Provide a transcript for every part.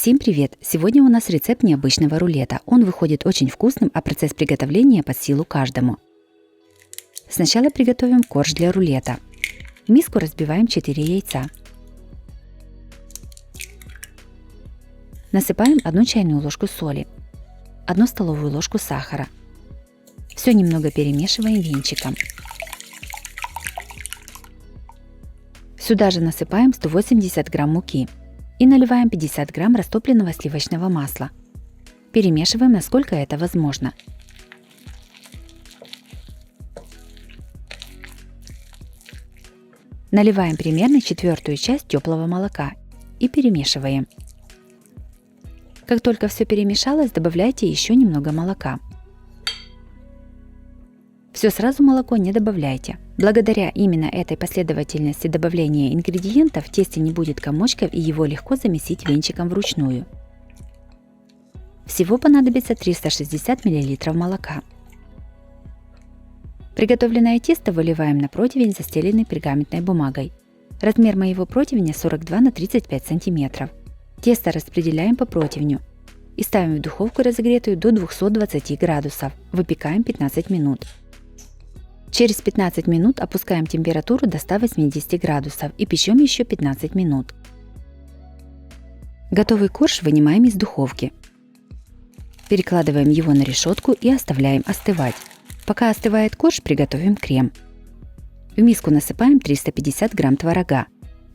Всем привет! Сегодня у нас рецепт необычного рулета. Он выходит очень вкусным, а процесс приготовления под силу каждому. Сначала приготовим корж для рулета. В миску разбиваем 4 яйца. Насыпаем 1 чайную ложку соли, 1 столовую ложку сахара. Все немного перемешиваем венчиком. Сюда же насыпаем 180 грамм муки и наливаем 50 грамм растопленного сливочного масла. Перемешиваем, насколько это возможно. Наливаем примерно 1/4 часть теплого молока и перемешиваем. Как только все перемешалось, добавляйте еще немного молока. Все сразу молоко не добавляйте. Благодаря именно этой последовательности добавления ингредиентов в тесте не будет комочков и его легко замесить венчиком вручную. Всего понадобится 360 мл молока. Приготовленное тесто выливаем на противень, застеленный пергаментной бумагой. Размер моего противня 42 на 35 см. Тесто распределяем по противню и ставим в духовку, разогретую до 220 градусов. Выпекаем 15 минут. Через 15 минут опускаем температуру до 180 градусов и печем еще 15 минут. Готовый корж вынимаем из духовки. Перекладываем его на решетку и оставляем остывать. Пока остывает корж, приготовим крем. В миску насыпаем 350 грамм творога.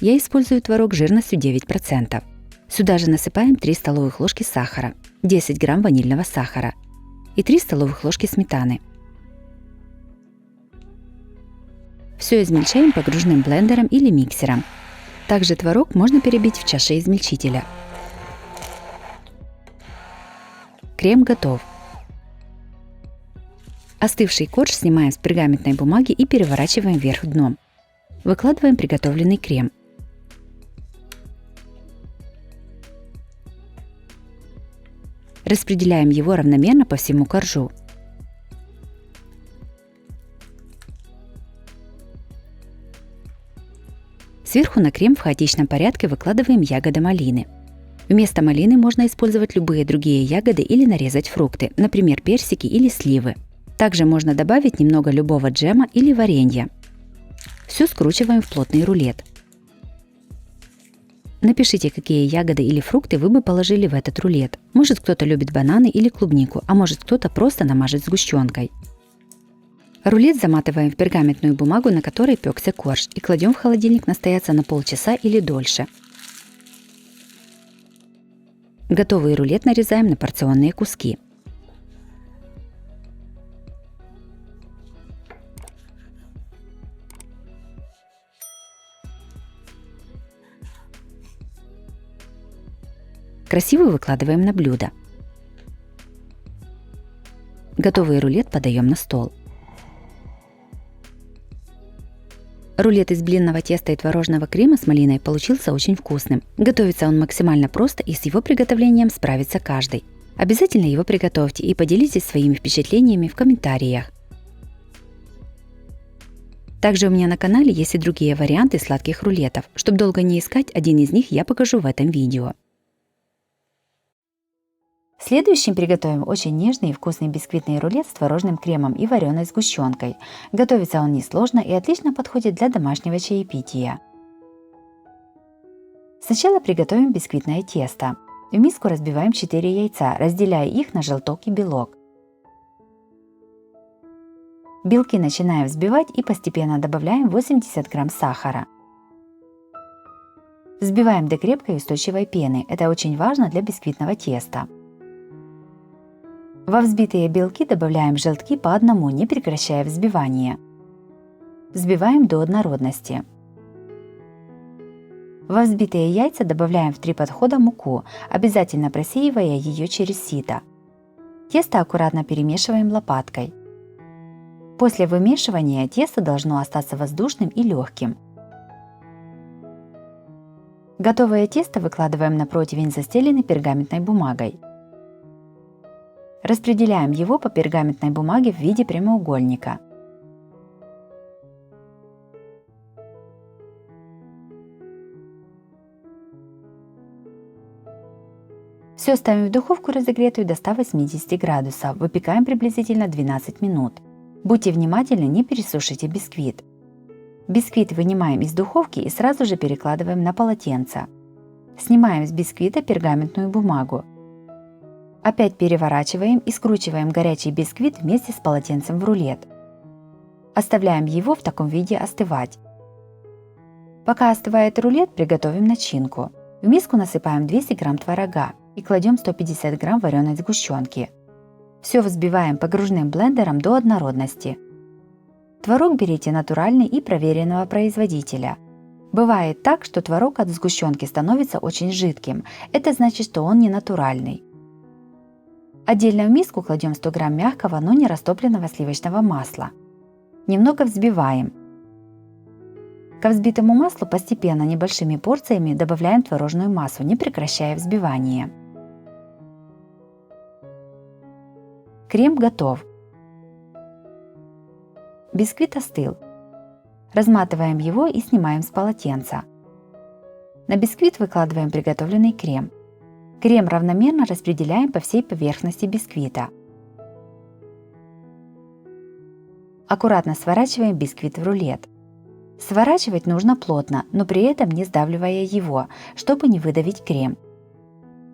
Я использую творог жирностью 9%. Сюда же насыпаем 3 столовых ложки сахара, 10 грамм ванильного сахара и 3 столовых ложки сметаны. Все измельчаем погружным блендером или миксером. Также творог можно перебить в чаше измельчителя. Крем готов. Остывший корж снимаем с пергаментной бумаги и переворачиваем вверх дном. Выкладываем приготовленный крем. Распределяем его равномерно по всему коржу. Сверху на крем в хаотичном порядке выкладываем ягоды малины. Вместо малины можно использовать любые другие ягоды или нарезать фрукты, например, персики или сливы. Также можно добавить немного любого джема или варенья. Все скручиваем в плотный рулет. Напишите, какие ягоды или фрукты вы бы положили в этот рулет. Может, кто-то любит бананы или клубнику, а может, кто-то просто намажет сгущенкой. Рулет заматываем в пергаментную бумагу, на которой пекся корж, и кладем в холодильник настояться на полчаса или дольше. Готовый рулет нарезаем на порционные куски. Красиво выкладываем на блюдо. Готовый рулет подаем на стол. Рулет из блинного теста и творожного крема с малиной получился очень вкусным. Готовится он максимально просто, и с его приготовлением справится каждый. Обязательно его приготовьте и поделитесь своими впечатлениями в комментариях. Также у меня на канале есть и другие варианты сладких рулетов. Чтобы долго не искать, один из них я покажу в этом видео. Следующим приготовим очень нежный и вкусный бисквитный рулет с творожным кремом и вареной сгущенкой. Готовится он несложно и отлично подходит для домашнего чаепития. Сначала приготовим бисквитное тесто. В миску разбиваем 4 яйца, разделяя их на желток и белок. Белки начинаем взбивать и постепенно добавляем 80 грамм сахара. Взбиваем до крепкой и устойчивой пены. Это очень важно для бисквитного теста. Во взбитые белки добавляем желтки по одному, не прекращая взбивание. Взбиваем до однородности. Во взбитые яйца добавляем в 3 подхода муку, обязательно просеивая ее через сито. Тесто аккуратно перемешиваем лопаткой. После вымешивания тесто должно остаться воздушным и легким. Готовое тесто выкладываем на противень, застеленный пергаментной бумагой. Распределяем его по пергаментной бумаге в виде прямоугольника. Все ставим в духовку разогретую до 180 градусов, выпекаем приблизительно 12 минут. Будьте внимательны, не пересушите бисквит. Бисквит вынимаем из духовки и сразу же перекладываем на полотенце. Снимаем с бисквита пергаментную бумагу. Опять переворачиваем и скручиваем горячий бисквит вместе с полотенцем в рулет. Оставляем его в таком виде остывать. Пока остывает рулет, приготовим начинку. В миску насыпаем 200 грамм творога и кладем 150 грамм вареной сгущенки. Все взбиваем погружным блендером до однородности. Творог берите натуральный и проверенного производителя. Бывает так, что творог от сгущенки становится очень жидким. Это значит, что он не натуральный. Отдельно в миску кладем 100 грамм мягкого, но не растопленного сливочного масла. Немного взбиваем. Ко взбитому маслу постепенно небольшими порциями добавляем творожную массу, не прекращая взбивание. Крем готов. Бисквит остыл. Разматываем его и снимаем с полотенца. На бисквит выкладываем приготовленный крем. Крем равномерно распределяем по всей поверхности бисквита. Аккуратно сворачиваем бисквит в рулет. Сворачивать нужно плотно, но при этом не сдавливая его, чтобы не выдавить крем.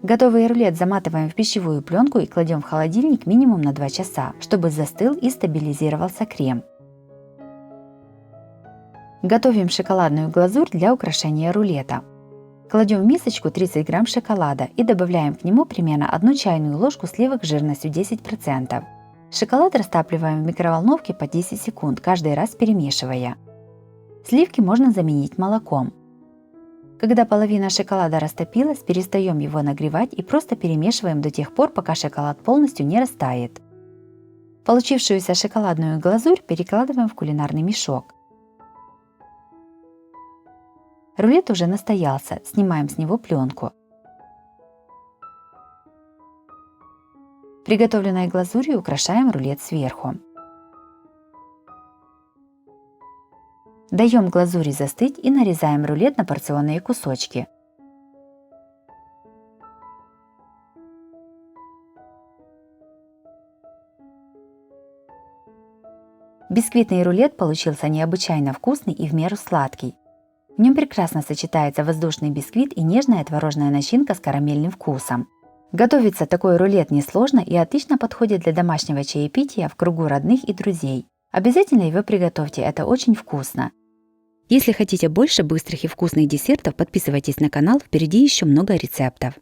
Готовый рулет заматываем в пищевую пленку и кладем в холодильник минимум на 2 часа, чтобы застыл и стабилизировался крем. Готовим шоколадную глазурь для украшения рулета. Кладем в мисочку 30 грамм шоколада и добавляем к нему примерно 1 чайную ложку сливок жирностью 10%. Шоколад растапливаем в микроволновке по 10 секунд, каждый раз перемешивая. Сливки можно заменить молоком. Когда половина шоколада растопилась, перестаем его нагревать и просто перемешиваем до тех пор, пока шоколад полностью не растает. Получившуюся шоколадную глазурь перекладываем в кулинарный мешок. Рулет уже настоялся, снимаем с него пленку. Приготовленной глазурью украшаем рулет сверху. Даем глазури застыть и нарезаем рулет на порционные кусочки. Бисквитный рулет получился необычайно вкусный и в меру сладкий. В нем прекрасно сочетается воздушный бисквит и нежная творожная начинка с карамельным вкусом. Готовится такой рулет несложно и отлично подходит для домашнего чаепития в кругу родных и друзей. Обязательно его приготовьте, это очень вкусно. Если хотите больше быстрых и вкусных десертов, подписывайтесь на канал, впереди еще много рецептов.